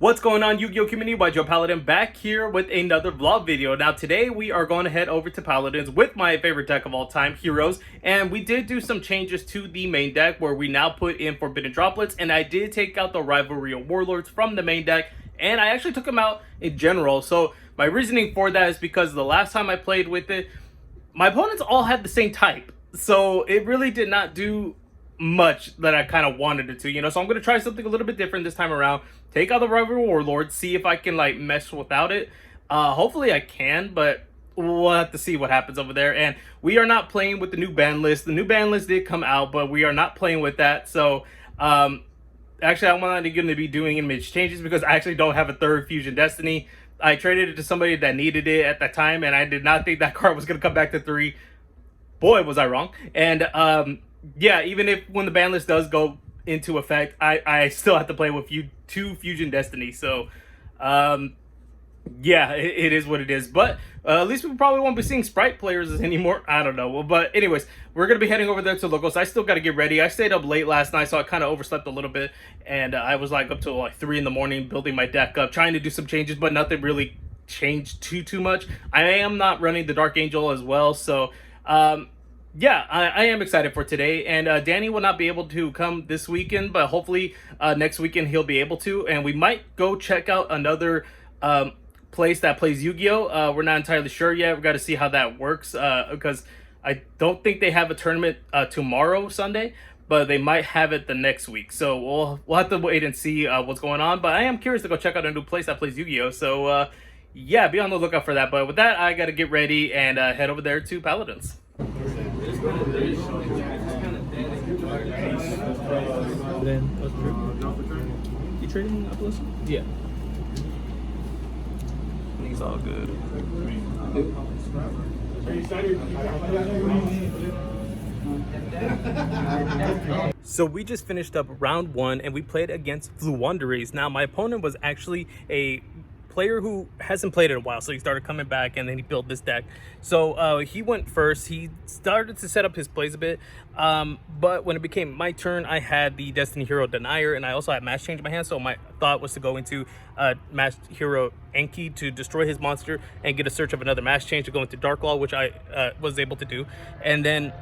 What's going on, Yu-Gi-Oh community? By Joe Paladin back here with another vlog video. Now today we are going to head over to Paladins with my favorite deck of all time, Heroes, and we did do some changes to the main deck where we now put in Forbidden Droplets, and I did take out the Rivalry of Warlords from the main deck, and I actually took them out in general. So my reasoning for that is because the last time I played with it, my opponents all had the same type, so it really did not do much that I kind of wanted it to, so I'm going to try something a little bit different this time around. Take out the Rivalry Warlord, see if I can like mesh without it. Hopefully I can, but we'll have to see what happens over there. And we are not playing with the new ban list. The new ban list did come out, but we are not playing with that. So actually I'm not going to be doing image changes because I actually don't have a third Fusion Destiny. I traded it to somebody that needed it at that time, and I did not think that card was going to come back to 3. Boy, was I wrong. And yeah, even if when the ban list does go into effect, I still have to play with 2 Fusion Destiny. So yeah, it is what it is. But at least we probably won't be seeing Sprite players anymore. I don't know. But anyways, we're going to be heading over there to Logos. I still got to get ready. I stayed up late last night, so I kind of overslept a little bit. And I was like up till like 3 in the morning building my deck up, trying to do some changes, but nothing really changed too much. I am not running the Dark Angel as well. So yeah, I am excited for today, and Danny will not be able to come this weekend, but hopefully next weekend he'll be able to, and we might go check out another place that plays Yu-Gi-Oh! We're not entirely sure yet. We've got to see how that works, because I don't think they have a tournament tomorrow, Sunday, but they might have it the next week, so we'll have to wait and see what's going on, but I am curious to go check out a new place that plays Yu-Gi-Oh! So yeah, be on the lookout for that, but with that, I got to get ready and head over there to Paladins. Then you trading up list? Yeah. It's all good. So we just finished up round 1 and we played against Floowandereeze. Now my opponent was actually a player who hasn't played in a while, so he started coming back and then he built this deck. So he went first. He started to set up his plays a bit, but when it became my turn, I had the Destiny Hero Denier, and I also had Mass Change in my hand, so my thought was to go into Mass Hero Enki to destroy his monster and get a search of another Mass Change to go into Dark Law, which I was able to do. And then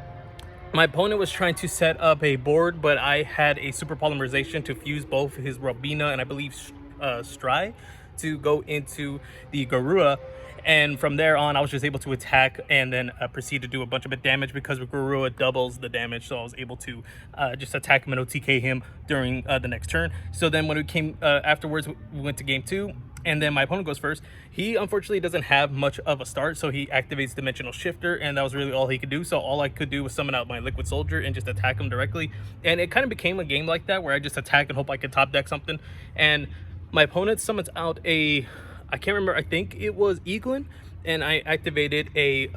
my opponent was trying to set up a board, but I had a Super Polymerization to fuse both his Robina and I believe Stry to go into the Garua, and from there on I was just able to attack and then proceed to do a bunch of damage because Garua doubles the damage, so I was able to just attack him and OTK him during the next turn. So then when we came afterwards, we went to game 2, and then my opponent goes first. He unfortunately doesn't have much of a start, so he activates Dimensional Shifter, and that was really all he could do. So all I could do was summon out my Liquid Soldier and just attack him directly, and it kind of became a game like that where I just attack and hope I could top deck something. And my opponent summons out I can't remember, I think it was Eaglin, and I activated a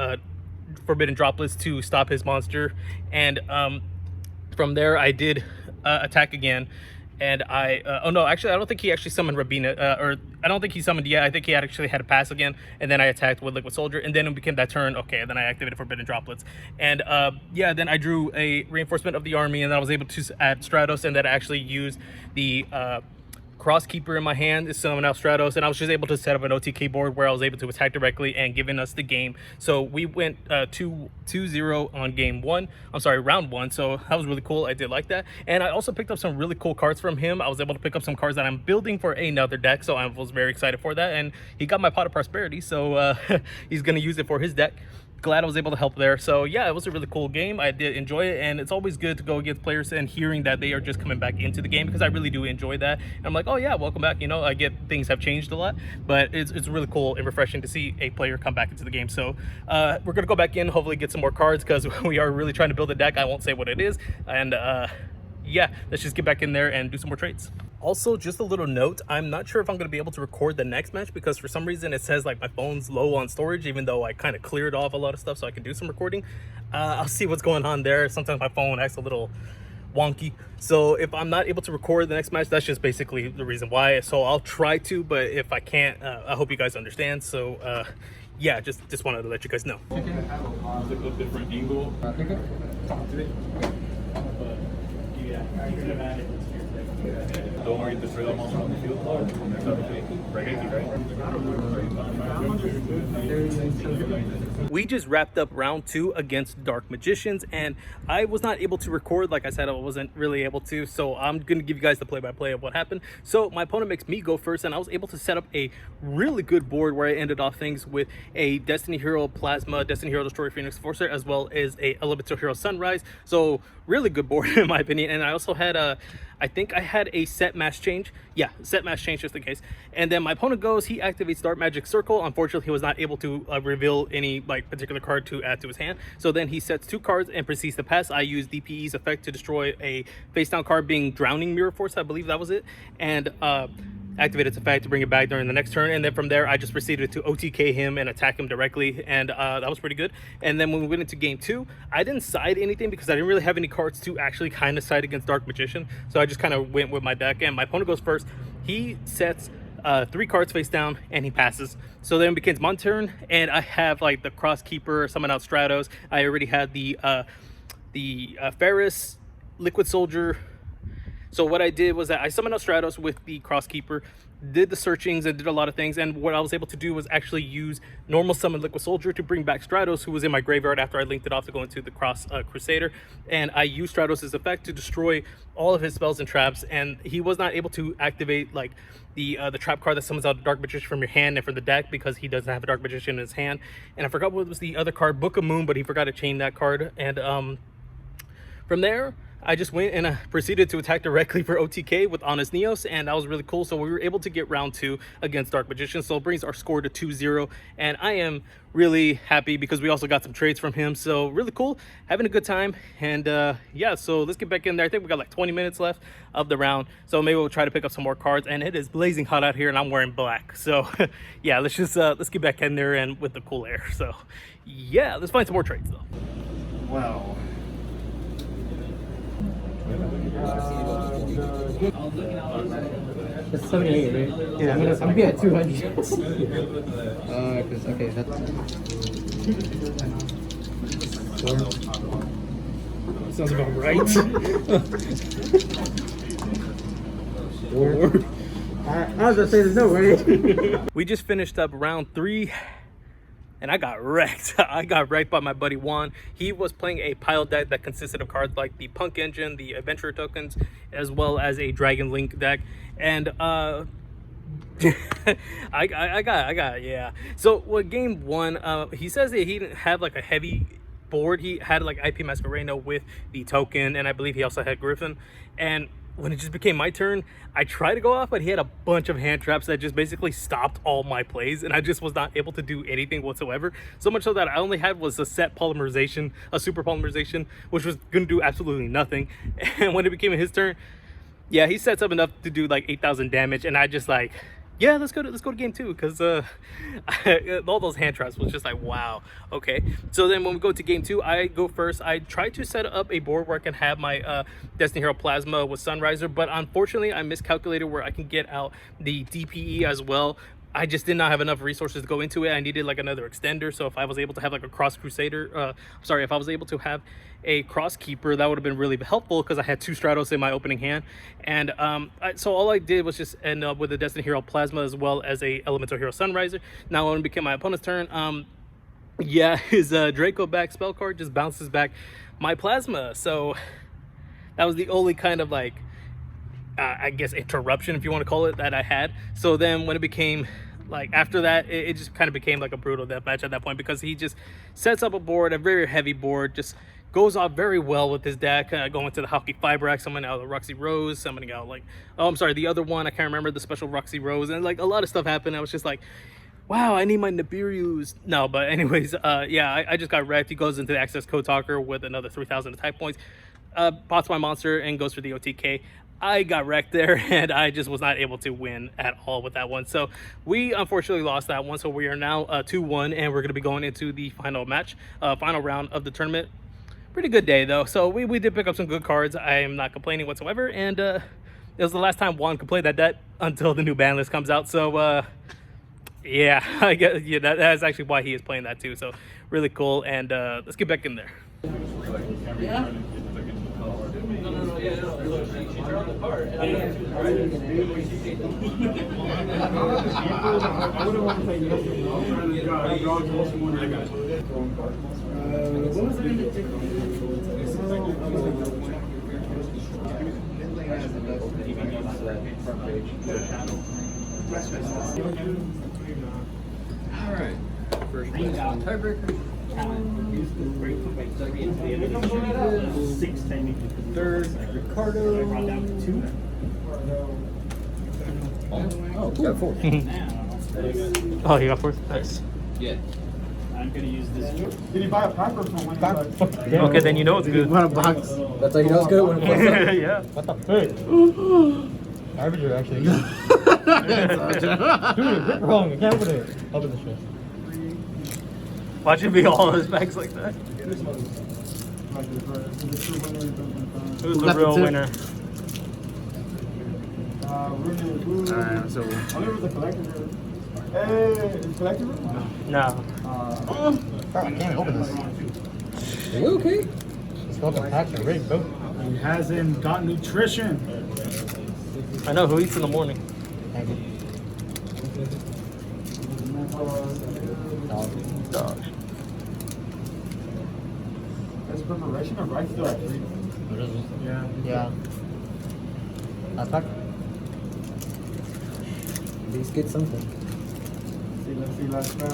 Forbidden Droplets to stop his monster. And from there I did attack again, and oh no, actually I don't think he actually summoned Rabina, or I don't think he summoned yet. I think he actually had a pass again, and then I attacked with Liquid Soldier, and then it became that turn, okay, and then I activated Forbidden Droplets. And yeah, then I drew a Reinforcement of the Army, and then I was able to add Stratos, and then I actually used the Crosskeeper in my hand is summon out Stratos, and I was just able to set up an OTK board where I was able to attack directly and giving us the game. So we went 2-0 on game 1. I'm sorry, round 1. So that was really cool. I did like that, and I also picked up some really cool cards from him. I was able to pick up some cards that I'm building for another deck, so I was very excited for that. And he got my Pot of Prosperity, so he's gonna use it for his deck. Glad I was able to help there. So yeah, it was a really cool game. I did enjoy it, and it's always good to go against players and hearing that they are just coming back into the game, because I really do enjoy that. And I'm like, oh yeah, welcome back. I get things have changed a lot, but it's really cool and refreshing to see a player come back into the game. So we're gonna go back in, hopefully get some more cards, because we are really trying to build a deck. I won't say what it is, and yeah, let's just get back in there and do some more trades. Also, just a little note, I'm not sure if I'm going to be able to record the next match, because for some reason it says like my phone's low on storage, even though I kind of cleared off a lot of stuff so I can do some recording. I'll see what's going on there. Sometimes my phone acts a little wonky, so if I'm not able to record the next match, that's just basically the reason why. So I'll try to, but if I can't, I hope you guys understand. So yeah, just wanted to let you guys know. Like a different angle. Yeah, I could have added it to your deck. don't worry, just straight up on the field. We just wrapped up round 2 against Dark Magicians, and I was not able to record. Like I said, I wasn't really able to, so I'm gonna give you guys the play-by-play of what happened. So my opponent makes me go first, and I was able to set up a really good board where I ended off things with a Destiny Hero Plasma, Destiny Hero Destroyer Phoenix Forcer, as well as a Elemental Hero Sunrise. So really good board in my opinion. And I also had I think I had a set mass change. Yeah, set mass change just in case. And then my opponent goes, he activates Dark Magic Circle. Unfortunately, he was not able to reveal any like particular card to add to his hand. So then he sets 2 cards and proceeds to pass. I use DPE's effect to destroy a face down card, being Drowning Mirror Force, I believe that was it. And activate its effect to bring it back during the next turn, and then from there I just proceeded to OTK him and attack him directly, and that was pretty good. And then when we went into game 2, I didn't side anything because I didn't really have any cards to actually kind of side against Dark Magician, so I just kind of went with my deck. And my opponent goes first. He sets 3 cards face down and he passes. So then it becomes my turn, and I have like the Cross Keeper, summon out Stratos. I already had the Ferris, Liquid Soldier. So what I did was that I summoned out Stratos with the Cross Keeper, did the searchings and did a lot of things. And what I was able to do was actually use normal summon Liquid Soldier to bring back Stratos, who was in my graveyard after I linked it off to go into the Cross Crusader. And I used Stratos' effect to destroy all of his spells and traps. And he was not able to activate like the trap card that summons out a Dark Magician from your hand and from the deck, because he doesn't have a Dark Magician in his hand. And I forgot what was the other card, Book of Moon, but he forgot to chain that card. And from there, I just went and proceeded to attack directly for OTK with Honest Neos, and that was really cool. So we were able to get round 2 against Dark Magician, so it brings our score to 2-0, and I am really happy because we also got some trades from him. So really cool, having a good time. And yeah, so let's get back in there. I think we got like 20 minutes left of the round, so maybe we'll try to pick up some more cards. And it is blazing hot out here, and I'm wearing black, so yeah, let's get back in there and with the cool air. So yeah, let's find some more trades though. Wow. It's 78, right? Yeah, I'm gonna be at 200. Cause okay, that's Sounds about right. Four. I was gonna say there's no way. We just finished up round 3, and I got wrecked. I got wrecked by my buddy Juan. He was playing a pile deck that consisted of cards like the Punk Engine, the Adventurer tokens, as well as a Dragon Link deck. And I got yeah. So with game 1, he says that he didn't have like a heavy board. He had like IP Masquereno with the token, and I believe he also had Griffin. And when it just became my turn, I tried to go off, but he had a bunch of hand traps that just basically stopped all my plays, and I just was not able to do anything whatsoever. So much so that I only had was a set polymerization, a super polymerization, which was going to do absolutely nothing. And when it became his turn, yeah, he sets up enough to do like 8,000 damage, and I just like, yeah, let's go to game 2, because all those hand traps was just like, wow, okay. So then when we go to game 2, I go first. I try to set up a board where I can have my Destiny Hero Plasma with Sunriser, but unfortunately I miscalculated where I can get out the DPE as well. I just did not have enough resources to go into it. I needed like another extender. So if I was able to have like a Cross Crusader, if I was able to have a Cross Keeper, that would have been really helpful, because I had 2 Stratos in my opening hand. And so all I did was just end up with a Destiny Hero Plasma as well as a Elemental Hero Sunriser. Now when it became my opponent's turn, yeah, his Draco back spell card just bounces back my Plasma. So that was the only kind of like, I guess, interruption, if you want to call it, that I had. So then when it became like, after that, it just kind of became like a brutal death match at that point, because he just sets up a board, a very heavy board, just goes off very well with his deck, going to the Hockey Fibrax, summoning out the Roxy Rose, summoning out like, oh, I'm sorry, the other one, I can't remember, the special Roxy Rose, and like a lot of stuff happened. I was just like, wow, I need my Nibirius. No, but anyways, yeah, I just got wrecked. He goes into the Access Code Talker with another 3,000 attack points, pots my monster, and goes for the OTK. I got wrecked there, and I just was not able to win at all with that one. So we unfortunately lost that one. So we are now 2-1, and we're going to be going into the final match, final round of the tournament. Pretty good day though. So we did pick up some good cards. I am not complaining whatsoever, and it was the last time Juan could play that deck until the new ban list comes out. So yeah, I guess, yeah, that's actually why he is playing that too. So really cool, and let's get back in there. Yeah. Alright. First place. Tiebreaker. Third, Ricardo. Oh, got fourth. Oh, you got fourth? Nice. Yeah. I'm gonna use this. Did you buy a pack or something? Okay, then you know it's good. Want a box? That's how you know it's good when it pops up. Yeah. What the frick? Garbage are actually good. Dude, rip wrong. I can't open it. Open this shit. Watch it be all of his bags like that. Who's the got the real tip? winner? Alright, so. I live with the collector. Hey, is collector? No. Bro, I can't open this. Are you okay? It's called the patch and rig, bro. He hasn't got nutrition. I know who eats in the morning. Thank you. Dog. Dog. That's preparation of rice though. What is it? Yeah. Yeah. Last pack? At least get something. Let's see last pack.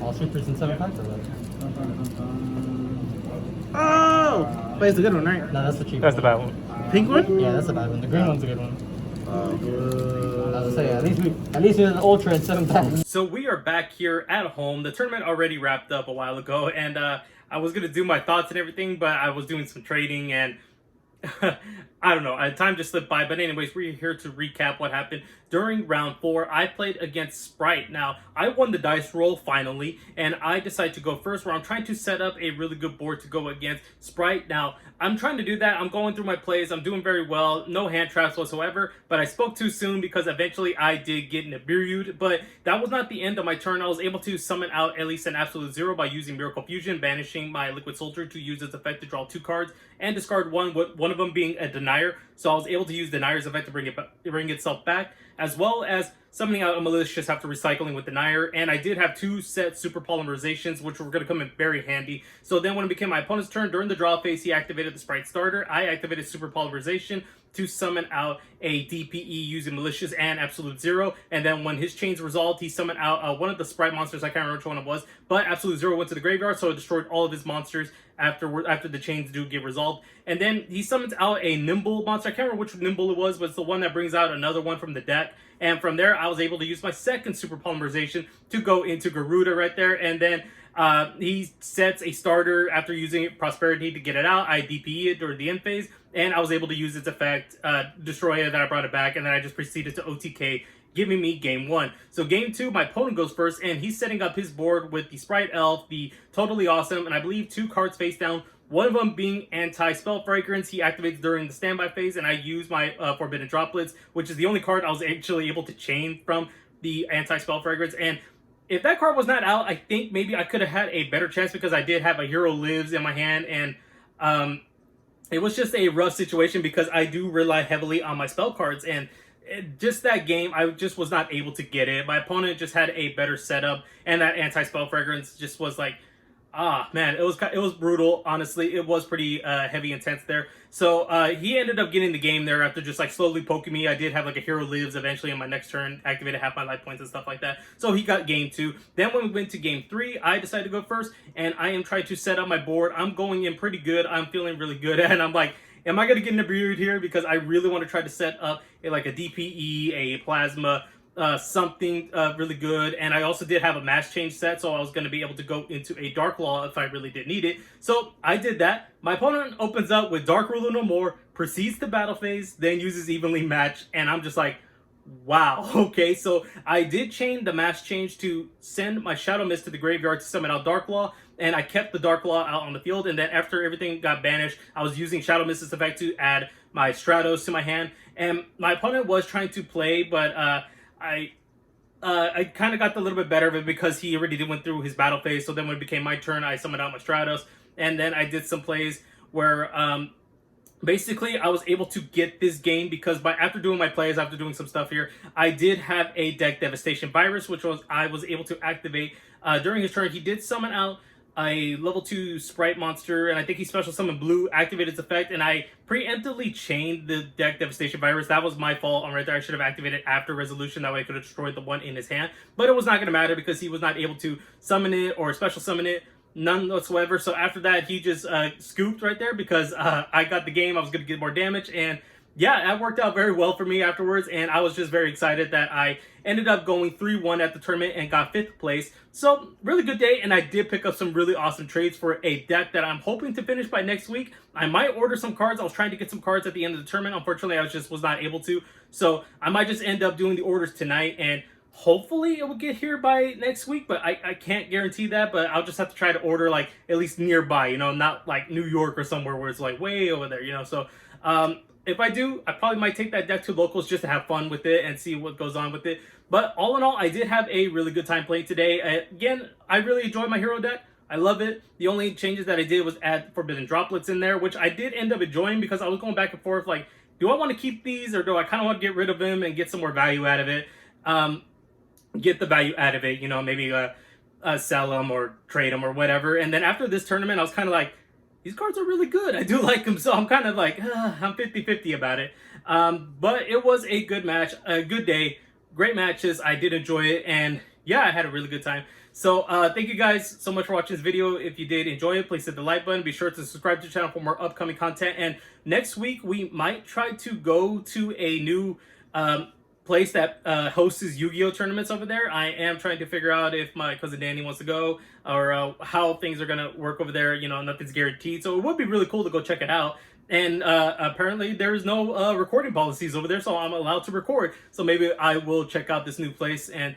All supers in 7 packs or what? Oh! But it's a good one, right? No, that's the cheap That's the one. bad one. Pink one? Yeah, that's the bad one. The green one's a good one. I was Good. gonna say, at least it's an ultra in 7 packs. So we are back here at home. The tournament already wrapped up a while ago, and I was gonna do my thoughts and everything, but I was doing some trading and I don't know. Time just slipped by. But anyways, we're here to recap what happened during round 4. I played against Sprite. Now, I won the dice roll finally, and I decided to go first where I'm trying to set up a really good board to go against Sprite. Now, I'm trying to do that. I'm going through my plays. I'm doing very well. No hand traps whatsoever. But I spoke too soon because eventually I did get Nibiru'd. But that was not the end of my turn. I was able to summon out at least an absolute 0 by using Miracle Fusion, banishing my Liquid Soldier to use its effect to draw 2 cards and discard one of them being a Denier. So I was able to use Denier's effect to bring itself back, as well as summoning out a Malicious after recycling with Denier. And I did have 2 set Super Polymerizations, which were going to come in very handy. So then when it became my opponent's turn, during the draw phase, he activated the Sprite Starter. I activated Super Polymerization to summon out a DPE using Malicious and Absolute Zero. And then when his chains resolved, he summoned out one of the Sprite monsters. I can't remember which one it was, but Absolute Zero went to the graveyard, so it destroyed all of his monsters after the chains do get resolved. And then he summons out a Nimble monster. I can't remember which Nimble it was, but it's the one that brings out another one from the deck. And from there, I was able to use my second Super Polymerization to go into Garuda right there. And then he sets a starter after using Prosperity to get it out. I DPE it during the end phase, and I was able to use its effect, destroy it, that I brought it back, and then I just proceeded to OTK, giving me game 1. So game 2, my opponent goes first, and he's setting up his board with the Sprite Elf, the Totally Awesome, and I believe 2 cards face down. One of them being Anti-Spell Fragrance. He activates during the standby phase, and I use my Forbidden Droplets, which is the only card I was actually able to chain from the Anti-Spell Fragrance. And if that card was not out, I think maybe I could have had a better chance because I did have a Hero Lives in my hand, and it was just a rough situation because I do rely heavily on my spell cards, and just that game, I just was not able to get it. My opponent just had a better setup, and that Anti-Spell Fragrance just was like, man, it was brutal. Honestly, it was pretty heavy intense there. So he ended up getting the game there after just like slowly poking me. I did have like a Hero Lives eventually on my next turn, activated half my life points and stuff like that. So he got game 2. Then when we went to game 3, I decided to go first, and I am trying to set up my board. I'm going in pretty good. I'm feeling really good, and I'm like, am I going to get Nibiru'd here? Because I really want to try to set up like a DPE, a Plasma, something really good. And I also did have a Mass Change set, so I was going to be able to go into a Dark Law if I really did need it. So I did that. My opponent opens up with Dark Ruler No More, proceeds to battle phase, then uses Evenly Match, and I'm just like, wow, okay. So I did chain the Mass Change to send my Shadow Mist to the graveyard to summon out Dark Law, and I kept the Dark Law out on the field. And then after everything got banished, I was using Shadow Mist's effect to add my Stratos to my hand. And my opponent was trying to play, but I kind of got a little bit better of it because he already went through his battle phase. So then when it became my turn, I summoned out my Stratos, and then I did some plays where basically I was able to get this game because after doing my plays, after doing some stuff here, I did have a deck Devastation Virus, which I was able to activate during his turn. He did summon out a level 2 sprite monster, and I think he special summoned blue, activated its effect, and I preemptively chained the deck Devastation Virus. That was my fault on right there. I should have activated after resolution, that way I could have destroyed the one in his hand, but it was not going to matter because he was not able to summon it or special summon it, none whatsoever. So after that, he just scooped right there because I got the game. I was going to get more damage, and yeah, that worked out very well for me afterwards, and I was just very excited that I ended up going 3-1 at the tournament and got 5th place. So, really good day, and I did pick up some really awesome trades for a deck that I'm hoping to finish by next week. I might order some cards. I was trying to get some cards at the end of the tournament. Unfortunately, I was not able to. So, I might just end up doing the orders tonight, and hopefully it will get here by next week, but I can't guarantee that. But I'll just have to try to order, like, at least nearby, you know, not like New York or somewhere where it's like way over there, you know. So, if I do, I probably might take that deck to locals just to have fun with it and see what goes on with it. But all in all, I did have a really good time playing today. Again, I really enjoyed my hero deck. I love it. The only changes that I did was add Forbidden Droplets in there, which I did end up enjoying because I was going back and forth like, do I want to keep these or do I kind of want to get rid of them and get some more value out of it? Get the value out of it, you know, maybe sell them or trade them or whatever. And then after this tournament, I was kind of like, these cards are really good. I do like them, so I'm kind of like, I'm 50-50 about it. But it was a good match, a good day, great matches. I did enjoy it, and yeah, I had a really good time. So thank you guys so much for watching this video. If you did enjoy it, please hit the like button. Be sure to subscribe to the channel for more upcoming content. And next week, we might try to go to a new place that hosts Yu-Gi-Oh tournaments over there. I am trying to figure out if my cousin Danny wants to go or how things are gonna work over there. You know, nothing's guaranteed, so it would be really cool to go check it out. And apparently there is no recording policies over there, so I'm allowed to record. So maybe I will check out this new place and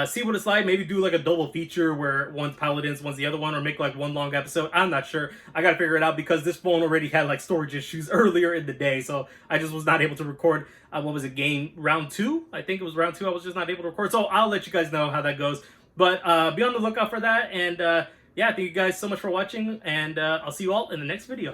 see what it's like. Maybe do like a double feature where one's Paladins, one's the other one, or make like one long episode. I'm not sure. I gotta figure it out because this phone already had like storage issues earlier in the day, so I just was not able to record. What was it, game round 2? I think it was round 2. I was just not able to record, so I'll let you guys know how that goes. But be on the lookout for that, and yeah, thank you guys so much for watching, and I'll see you all in the next video.